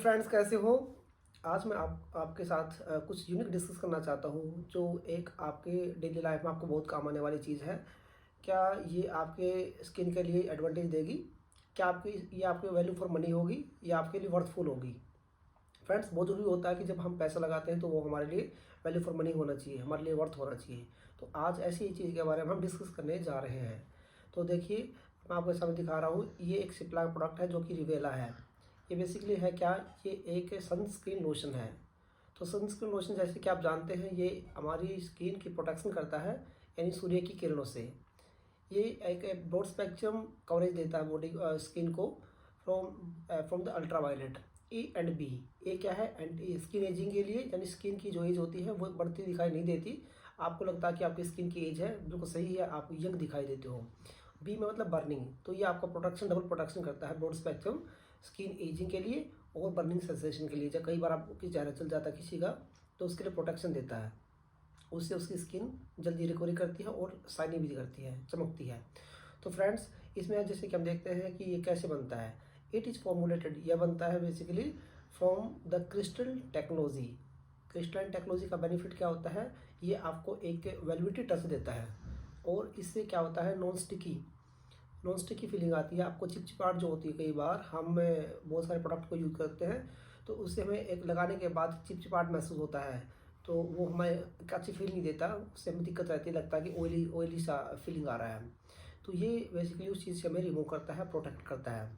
Friends, कैसे हो? आज मैं आपके साथ कुछ यूनिक डिस्कस करना चाहता हूँ जो एक आपके डेली लाइफ में आपको बहुत काम आने वाली चीज़ है। क्या ये आपके स्किन के लिए एडवांटेज देगी? क्या आपकी ये आपकी वैल्यू फॉर मनी होगी या आपके लिए वर्थफुल होगी? फ्रेंड्स, बहुत ज़रूरी होता है कि जब हम पैसा लगाते हैं तो वो हमारे लिए वैल्यू फॉर मनी होना चाहिए, हमारे लिए वर्थ होना चाहिए। तो आज ऐसी ही चीज़ के बारे में हम डिस्कस करने जा रहे हैं। तो देखिए, मैं आपके सामने दिखा रहा हूँ, ये एक सिप्ला का प्रोडक्ट है जो कि रिवेला है। ये बेसिकली है क्या? ये एक सनस्क्रीन लोशन है। तो सनस्क्रीन लोशन, जैसे कि आप जानते हैं, ये हमारी स्किन की प्रोटेक्शन करता है, यानी सूर्य की किरणों से। ये एक ब्रॉड स्पेक्ट्रम कवरेज देता है बॉडी स्किन को from the ultraviolet A and B. A क्या है? एंटी स्किन एजिंग के लिए, यानी स्किन की जो एज होती है वो बढ़ती दिखाई नहीं देती। आपको लगता है कि आपकी स्किन की एज है, बिल्कुल सही है, आप यंग दिखाई देते हो। बी में मतलब बर्निंग, तो ये आपका प्रोटेक्शन, डबल प्रोटेक्शन करता है ब्रॉड स्पेक्ट्रम स्किन एजिंग के लिए और बर्निंग सेंसेशन के लिए। जब कई बार आपको चेहरा चल जाता है किसी का, तो उसके लिए प्रोटेक्शन देता है। उससे उसकी स्किन जल्दी रिकवरी करती है और शाइनी भी करती है, चमकती है। तो फ्रेंड्स, इसमें जैसे कि हम देखते हैं कि ये कैसे बनता है। इट इज़ फॉर्मुलेटेड, यह बनता है basically from the crystal technology. Crystal technology का बेनिफिट क्या होता है? ये आपको एक वेलवेटी टच देता है और इससे क्या होता है, नॉन स्टिकी फीलिंग आती है। आपको चिपचिपाहट जो होती है, कई बार हम बहुत सारे प्रोडक्ट को यूज़ करते हैं तो उससे हमें एक लगाने के बाद चिपचिपाहट महसूस होता है, तो वो हमें अच्छी फील नहीं देता, उससे हमें दिक्कत रहती है, लगता है कि ऑयली ऑयली सा फीलिंग आ रहा है। तो ये बेसिकली उस चीज़ से हमें रिमूव करता है, प्रोटेक्ट करता है।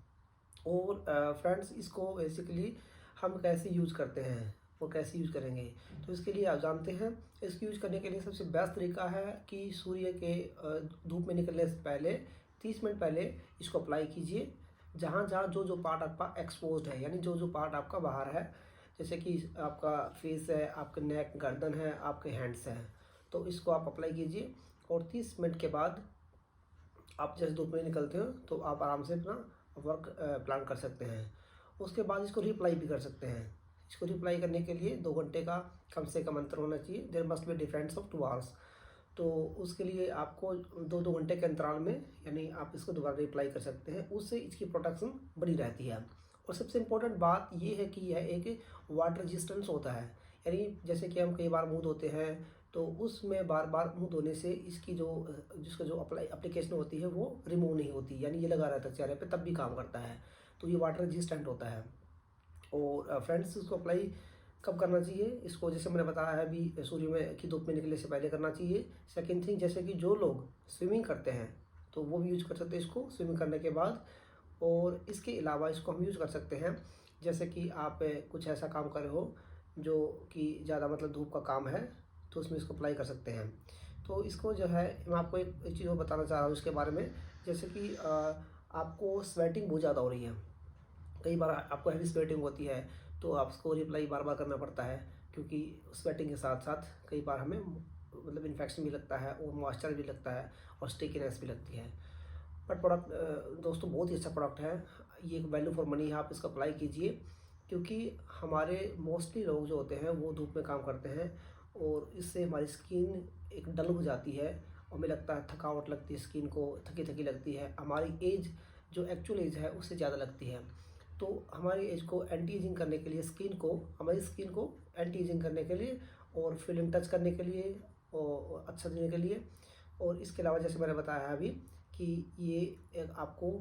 और फ्रेंड्स, इसको बेसिकली हम कैसे यूज़ करते हैं और कैसे यूज़ करेंगे, तो इसके लिए आप जानते हैं, इसको यूज़ करने के लिए सबसे बेस्ट तरीका है कि सूर्य के धूप में निकलने से पहले 30 मिनट पहले इसको अप्लाई कीजिए। जहाँ जहाँ जो जो पार्ट आपका एक्सपोज्ड है, यानी जो जो पार्ट आपका बाहर है, जैसे कि आपका फेस है, आपका नेक, गर्दन है, आपके हैंड्स हैं, तो इसको आप अप्लाई कीजिए। और 30 मिनट के बाद आप जैसे धूप में निकलते हो तो आप आराम से अपना वर्क प्लान कर सकते हैं। उसके बाद इसको रिप्लाई भी कर सकते हैं। इसको रिप्लाई करने के लिए 2 घंटे का कम से कम अंतर होना चाहिए। There must be difference of 2 hours. तो उसके लिए आपको 2-2 घंटे के अंतराल में, यानी आप इसको दोबारा रिप्लाई कर सकते हैं। उससे इसकी प्रोटेक्शन बनी रहती है। और सबसे इम्पोर्टेंट बात ये है कि यह एक वाटर रेजिस्टेंस होता है, यानी जैसे कि हम कई बार मुँह धोते हैं तो उसमें बार बार मुँह धोने से इसकी जिसका जो एप्लीकेशन होती है वो रिमूव नहीं होती, यानी ये लगा रहता है चेहरे पे, तब भी काम करता है। तो ये वाटर रेजिस्टेंट होता है। और फ्रेंड्स, इसको अप्लाई कब करना चाहिए? इसको जैसे मैंने बताया है अभी, सूर्य में की धूप में निकलने से पहले करना चाहिए। सेकंड थिंग, जैसे कि जो लोग स्विमिंग करते हैं तो वो भी यूज़ कर सकते हैं इसको स्विमिंग करने के बाद। और इसके अलावा इसको हम यूज़ कर सकते हैं, जैसे कि आप कुछ ऐसा काम कर रहे हो जो कि ज़्यादा मतलब धूप का काम है, तो उसमें इसको अप्लाई कर सकते हैं। तो इसको जो है, मैं आपको एक चीज़ और बताना चाह रहा हूँ इसके बारे में। जैसे कि आपको स्वेटिंग बहुत ज़्यादा हो रही है, कई बार आपको हैवी स्वेटिंग होती है, तो आप उसको रिप्लाई बार बार करना पड़ता है, क्योंकि स्वेटिंग के साथ साथ कई बार हमें मतलब इन्फेक्शन भी लगता है और मॉइस्चर भी लगता है और स्टिकीनेस भी लगती है। बट प्रोडक्ट दोस्तों बहुत ही अच्छा प्रोडक्ट है। ये एक वैल्यू फॉर मनी है, आप इसको अप्लाई कीजिए। क्योंकि हमारे मोस्टली लोग जो होते हैं वो धूप में काम करते हैं और इससे हमारी स्किन एक डल हो जाती है और हमें लगता है, थकावट लगती है, स्किन को थकी थकी लगती है। हमारी एज जो एक्चुअल एज है उससे ज़्यादा लगती है। तो हमारी एज को एंटी एजिंग करने के लिए, हमारी स्किन को एंटी एजिंग करने के लिए और फीलिंग टच करने के लिए और अच्छा देने के लिए, और इसके अलावा जैसे मैंने बताया है अभी कि ये एक आपको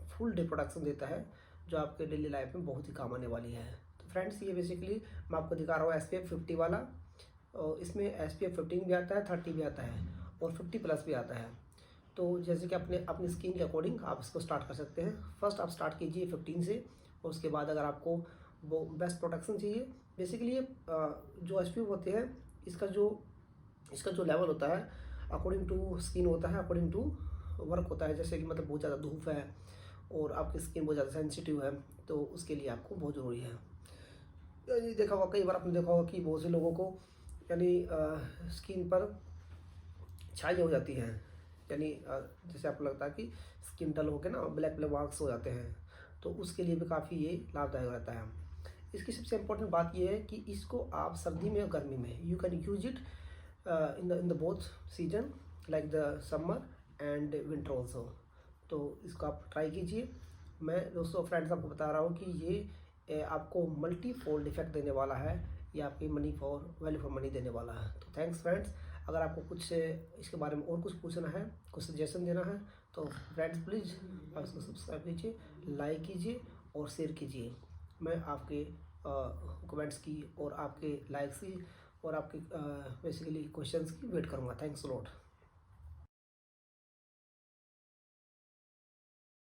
फुल डे प्रोडक्शन देता है, जो आपके डेली लाइफ में बहुत ही काम आने वाली है। तो फ्रेंड्स, ये बेसिकली मैं आपको दिखा रहा हूँ SPF 50 वाला, और इसमें SPF 15 भी आता है, 30 भी आता है और 50+ भी आता है। तो जैसे कि अपनी स्किन के अकॉर्डिंग आप इसको स्टार्ट कर सकते हैं। फर्स्ट आप स्टार्ट कीजिए 15 से, और उसके बाद अगर आपको वो बेस्ट प्रोटेक्शन चाहिए, बेसिकली ये जो SPF होते हैं, इसका जो लेवल होता है अकॉर्डिंग टू स्किन होता है, अकॉर्डिंग टू वर्क होता है। जैसे कि मतलब बहुत ज़्यादा धूप है और आपकी स्किन बहुत ज़्यादा सेंसिटिव है, तो उसके लिए आपको बहुत ज़रूरी है। यानी देखा होगा, कई बार आपने देखा होगा कि बहुत से लोगों को, यानी स्किन पर छाई हो जाती हैं, यानी जैसे आपको लगता है कि स्किन डल होकर ना ब्लैक ब्लैक मार्क्स हो जाते हैं, तो उसके लिए भी काफ़ी ये लाभदायक रहता है। इसकी सबसे इम्पोर्टेंट बात ये है कि इसको आप सर्दी में और गर्मी में you can use it in the both season, like the summer and winter also. तो इसको आप ट्राई कीजिए। मैं दोस्तों फ्रेंड्स आपको बता रहा हूँ कि ये आपको मल्टी फोल्ड इफेक्ट देने वाला है, ये आपकी money for value for money देने वाला है। तो थैंक्स फ्रेंड्स। अगर आपको कुछ इसके बारे में और कुछ पूछना है, कुछ सजेशन देना है, तो फ्रेंड्स प्लीज़ आप इसको सब्सक्राइब कीजिए, लाइक कीजिए और शेयर कीजिए। मैं आपके कमेंट्स की और आपके लाइक्स की और आपके बेसिकली क्वेश्चंस की वेट करूँगा। Thanks a lot.